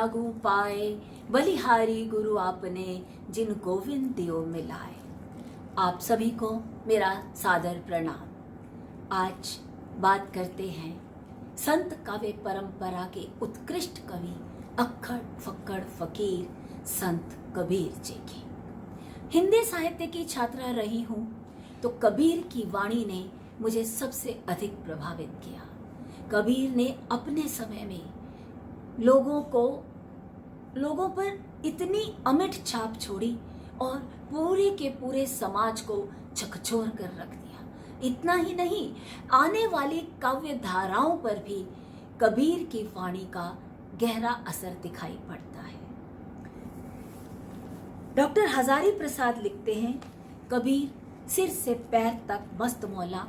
लागू पाए, बलिहारी गुरु आपने जिन गोविंद दियो मिलाए। आप सभी को मेरा सादर प्रणाम। आज बात करते हैं संत काव्य परंपरा के उत्कृष्ट कवि अक्खड़ फक्कड़ फकीर संत कबीर जी की। हिंदी साहित्य की छात्रा रही हूँ तो कबीर की वाणी ने मुझे सबसे अधिक प्रभावित किया। कबीर ने अपने समय में लोगों पर इतनी अमिट छाप छोड़ी और पूरे के पूरे समाज को झकझोर कर रख दिया। इतना ही नहीं, आने वाली काव्य धाराओं पर भी कबीर की वाणी का गहरा असर दिखाई पड़ता है। डॉक्टर हजारी प्रसाद लिखते हैं, कबीर सिर से पैर तक मस्त मौला,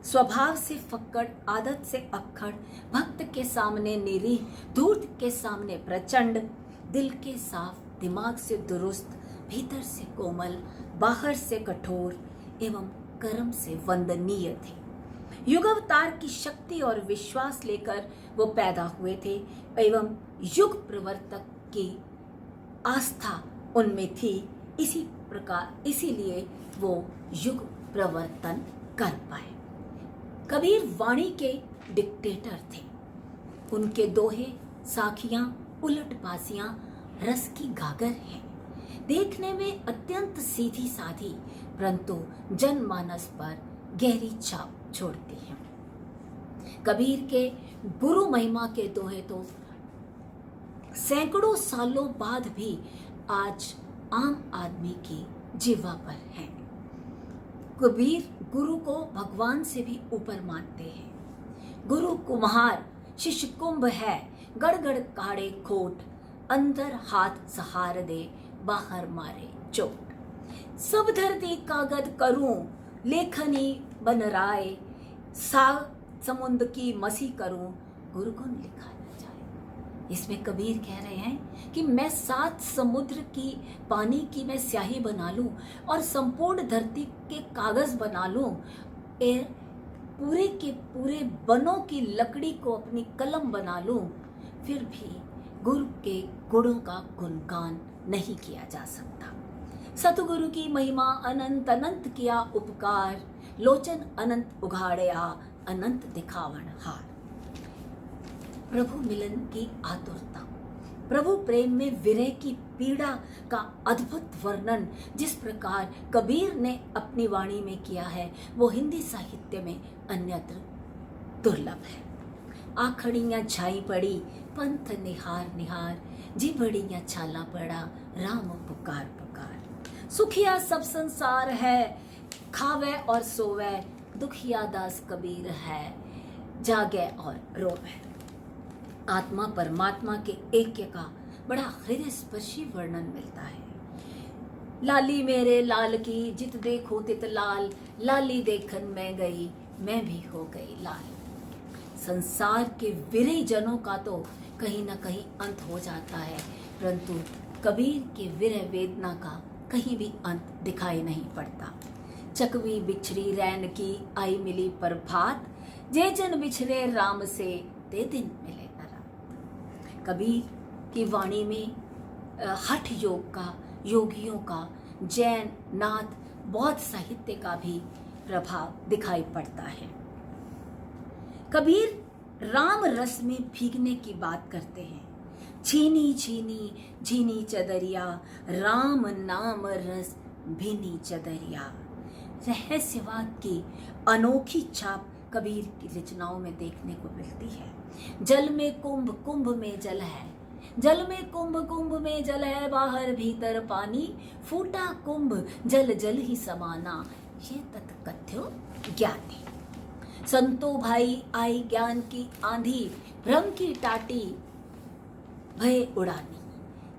स्वभाव से फक्कड़, आदत से अक्खड़, भक्त के सामने निरीह, धूर्त के सामने प्रचंड, दिल के साफ, दिमाग से दुरुस्त, भीतर से कोमल, बाहर से कठोर एवं कर्म से वंदनीय थे। युगावतार की शक्ति और विश्वास लेकर वो पैदा हुए थे एवं युग प्रवर्तक की आस्था उनमें थी। इसीलिए वो युग प्रवर्तन कर पाए। कबीर वाणी के डिक्टेटर थे। उनके दोहे, साखियां, उलटबाजियां रस की गागर हैं। देखने में अत्यंत सीधी साधी परंतु जनमानस पर गहरी छाप छोड़ती हैं। कबीर के गुरु महिमा के दोहे तो सैकड़ों सालों बाद भी आज आम आदमी की जीवा पर हैं। कबीर गुरु को भगवान से भी ऊपर मानते हैं। गुरु कुम्हार, शिष्य कुंभ है, गड़गड़ काढ़े खोट, अंदर हाथ सहार दे, बाहर मारे चोट। सब धरती कागद करूं, लेखनी बन राय, समुद्र की मसी करूं, गुरु गुण लिखा न जाए। इसमें कबीर कह रहे हैं कि मैं 7 समुद्र की पानी की मैं स्याही बना लूं और संपूर्ण धरती के कागज बना लूं, पूरे के पूरे बनों की लकड़ी को अपनी कलम बना लूं, फिर भी गुरु के गुणों का गुणगान नहीं किया जा सकता। सतगुरु की महिमा अनंत अनंत किया उपकार, लोचन अनंत उघाड़या, अनंत दिखावन हार। प्रभु मिलन की आतुरता, प्रभु प्रेम में विरह की पीड़ा का अद्भुत वर्णन जिस प्रकार कबीर ने अपनी वाणी में किया है, वो हिंदी साहित्य में अन्यत्र दुर्लभ है। आखड़ियां छाई पड़ी, पंथ निहार निहार, जिबड़ियां छाला पड़ा, राम पुकार पुकार। सुखिया सब संसार है, खावे और सोवे, दुखिया दास कबीर है, जागे और रोवे। आत्मा परमात्मा के ऐक्य का बड़ा हृदय स्पर्शी वर्णन मिलता है। लाली मेरे लाल की, जित देखो तित लाल, लाली देखन मैं गई, मैं भी हो गई लाल। संसार के विरही जनों का तो कहीं ना कहीं अंत हो जाता है, परंतु कबीर के विरह वेदना का कहीं भी अंत दिखाई नहीं पड़ता। चकवी बिछड़ी रैन की, आई मिली प्रभात, जे जन बिछड़े राम से, ते दिन मिले न रात। कबीर की वाणी में हठ योग का, योगियों का, जैन, नाथ, बौद्ध साहित्य का भी प्रभाव दिखाई पड़ता है। कबीर राम रस में भीगने की बात करते हैं। छीनी छीनी झीनी चदरिया, राम नाम रस भीनी चदरिया। रहस्यवाद की अनोखी छाप कबीर की रचनाओं में देखने को मिलती है। जल में कुंभ, कुंभ में जल है, जल में कुंभ, कुंभ में जल है, बाहर भीतर पानी, फूटा कुंभ जल जल ही समाना, ये तत्कथ्यो ज्ञानी। संतो भाई आई ज्ञान की आंधी, भ्रम की टाटी भय उड़ानी।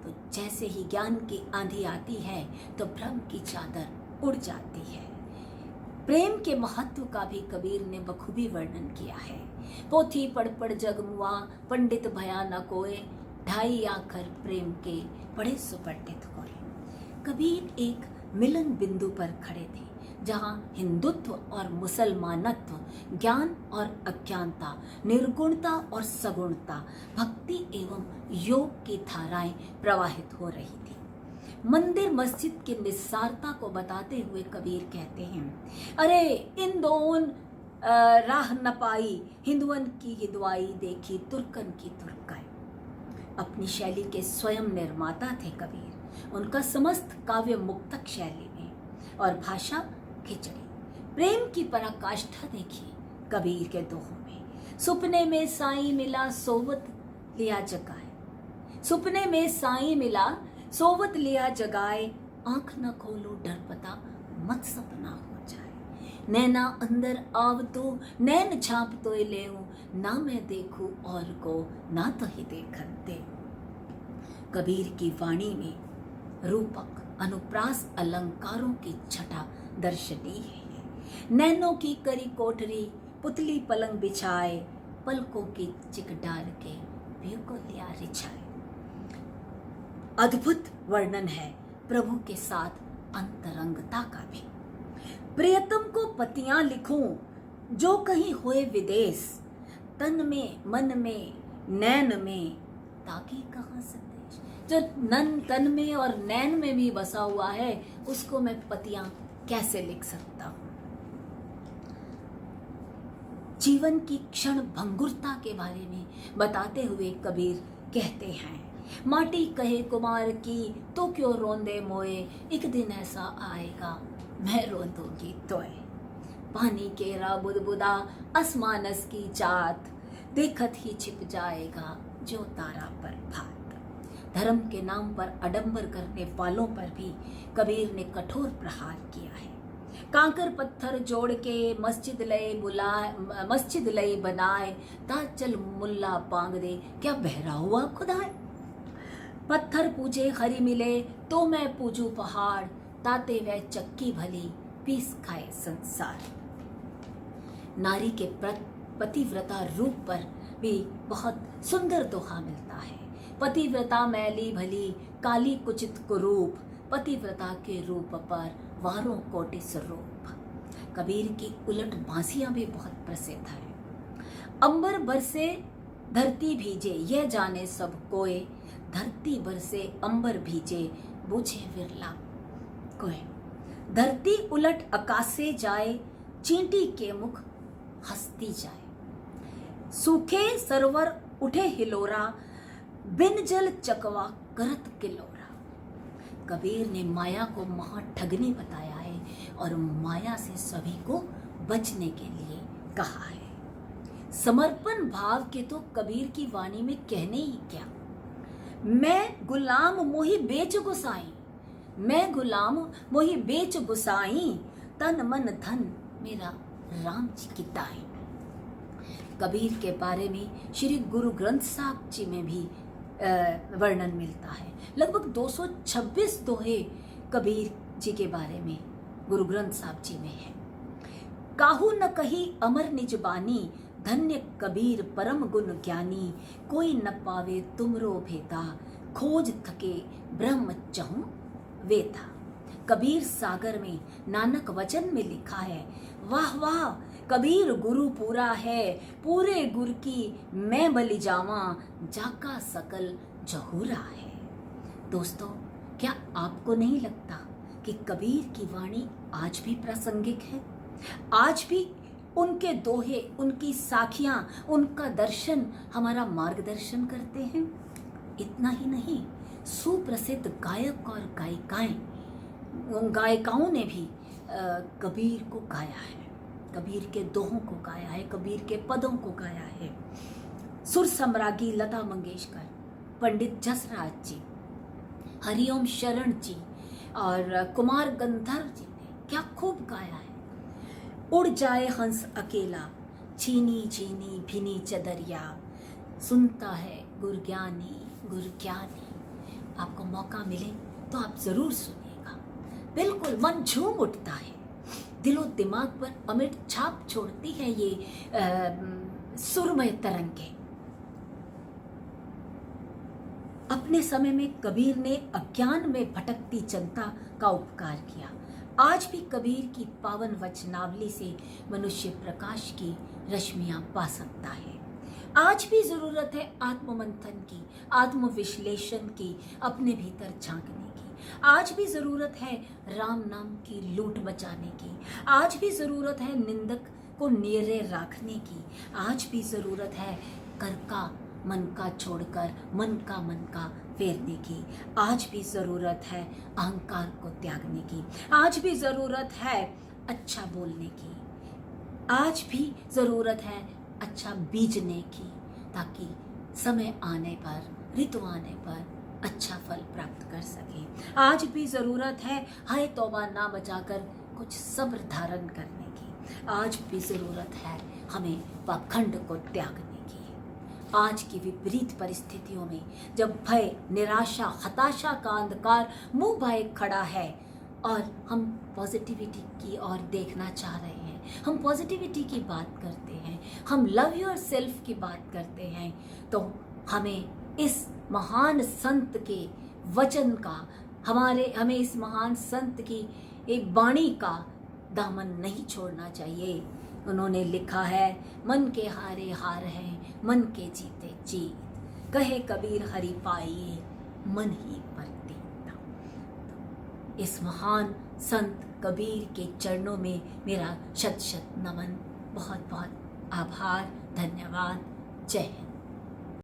तो जैसे ही ज्ञान की आंधी आती है तो भ्रम की चादर उड़ जाती है। प्रेम के महत्व का भी कबीर ने बखूबी वर्णन किया है। पोथी पढ़ पढ़ जग मुआ, पंडित भया न कोय, ढाई आखर प्रेम के बड़े सुपंडित होए। कबीर एक मिलन बिंदु पर खड़े थे। जहाँ हिंदुत्व और मुसलमानत्व, ज्ञान और अज्ञानता, निर्गुणता और सगुणता, भक्ति एवं योग की धाराएं प्रवाहित हो रही थी। मंदिर मस्जिद की निस्सारता को बताते हुए कबीर कहते हैं, अरे इन दोन राह न पाई, हिंदुअन की हिंदुआई देखी, तुर्कन की तुर्काई। अपनी शैली के स्वयं निर्माता थे कबीर। उनका समस्त काव्य मुक्तक शैली में और भाषा खिचड़ी। प्रेम की पराकाष्ठा देखी कबीर के दोहों में। सुपने में साईं मिला सोवत लिया जगाए, सुपने में साईं मिला सोवत लिया जगाए, आंख न खोलो डर पता मत सपना हो जाए। नैना अंदर आव तो नैन झांप तो ले, ना मैं देखूं और को ना तो ही देखन दे। कबीर की वाणी में रूपक अनुप्रास अलंकारों की छटा दर्शनीय है। नैनों की करी कोठरी पुतली पलंग बिछाए, पलकों की चिक डाल के पियो को लिया रिछाए। अद्भुत वर्णन है प्रभु के साथ अंतरंगता का भी। प्रियतम को पतियां लिखूं जो कहीं होए विदेश, तन में मन में नैन में ताकि कहाँ संदेश। जो तन में और नैन में भी बसा हुआ है, उसको मैं पतियां कैसे लिख सकता हूं। जीवन की क्षण भंगुरता के बारे में बताते हुए कबीर कहते हैं, माटी कहे कुमार की तो क्यों रोंदे मोए, एक दिन ऐसा आएगा मैं रोंदूंगी तोए। पानी केरा बुदबुदा आसमानस की जात, देखत ही छिप जाएगा जो तारा पर भात। धर्म के नाम पर आडंबर करने वालों पर भी कबीर ने कठोर प्रहार किया है। कांकर पत्थर जोड़ के मस्जिद लई बनाए, ता चल मुल्ला पांग दे क्या बहरा हुआ खुदाए। पत्थर पूजे हरी मिले तो मैं पूजू पहाड़, ताते वह चक्की भली पीस खाए संसार। नारी के पतिव्रता रूप पर भी बहुत सुंदर दोहा मिलता है। पतिव्रता मैली भली काली कुचित कुरूप, पतिव्रता के रूप पर वारों कोटि स्वरूप। कबीर की उलट बांसियां भी बहुत प्रसिद्ध है। अंबर बरसे धरती भीजे यह जाने सब कोय, धरती बरसे अंबर भीजे बूझे विरला कोय। धरती उलट आकाशे जाए, चींटी के मुख हंसती जाए। सूखे सरोवर उठे हिलोरा, बिन जल चकवा करत किलोरा। कबीर ने माया को महाठगनी बताया है और माया से सभी को बचने के लिए कहा है। समर्पण भाव के तो कबीर की वाणी में कहने ही क्या। मैं गुलाम मोहि बेच गुसाई, मैं गुलाम मोहि बेच गुसाई, तन मन धन मेरा राम जी की दाई। कबीर के बारे में श्री गुरु ग्रंथ साहब जी में भी वर्णन मिलता है। लगभग 226 दोहे कबीर जी के बारे में गुरु ग्रंथ साहब जी में है। काहू न कही अमर निज बानी, धन्य कबीर परम गुण ज्ञानी। कोई न पावे तुमरो भेदा, खोज थके ब्रह्म चहु वेदा। कबीर सागर में नानक वचन में लिखा है, वाह वाह कबीर गुरु पूरा है, पूरे गुर की मैं बलि जावा, जाका सकल जहूरा है। दोस्तों, क्या आपको नहीं लगता कि कबीर की वाणी आज भी प्रासंगिक है? आज भी उनके दोहे, उनकी साखियां, उनका दर्शन हमारा मार्गदर्शन करते हैं। इतना ही नहीं, सुप्रसिद्ध गायक और गायिकाओं ने भी कबीर को गाया है, कबीर के दोहों को गाया है, कबीर के पदों को गाया है। सुर सम्राज्ञी लता मंगेशकर, पंडित जसराज जी, हरिओम शरण जी और कुमार गंधर्व जी ने क्या खूब गाया है। उड़ जाए हंस अकेला, छीनी छीनी भिनी चदरिया, सुनता है गुरज्ञानी गुरज्ञानी। आपको मौका मिले तो आप जरूर सुनिएगा, बिल्कुल मन झूम उठता है, दिलो दिमाग पर अमिट छाप छोड़ती है ये सुरमय तरंगे। अपने समय में कबीर ने अज्ञान में भटकती जनता का उपकार किया। आज भी कबीर की पावन वचनावली से मनुष्य प्रकाश की रश्मियां पा सकता है। आज भी जरूरत है आत्ममंथन की, आत्मविश्लेषण की, अपने भीतर झांकने की। आज भी जरूरत है राम नाम की लूट मचाने की। आज भी जरूरत है निंदक को नीरे रखने की। आज भी जरूरत है कर का मन का छोड़कर मन का फेरने की। आज भी जरूरत है अहंकार को त्यागने की। आज भी जरूरत है अच्छा बोलने की। आज भी जरूरत है अच्छा बीजने की, ताकि समय आने पर, ऋतु आने पर अच्छा फल प्राप्त कर सके। आज भी जरूरत है हाय तौबा ना बचाकर कुछ सब्र धारण करने की। आज भी जरूरत है हमें पाखंड को त्यागने की। आज की विपरीत परिस्थितियों में जब भय, निराशा, हताशा का अंधकार मुंह भाए खड़ा है और हम पॉजिटिविटी की ओर देखना चाह रहे हैं, हम पॉजिटिविटी की बात करते हैं, हम लव योर सेल्फ की बात करते हैं, तो हमें इस महान संत के वचन का, हमें इस महान संत की एक वाणी का दामन नहीं छोड़ना चाहिए। उन्होंने लिखा है, मन के हारे हार हैं, मन के जीते जीत, कहे कबीर हरि पाइए मन ही पर दीन। इस महान संत कबीर के चरणों में मेरा शत शत नमन, बहुत बहुत आभार, धन्यवाद। जय हिंद।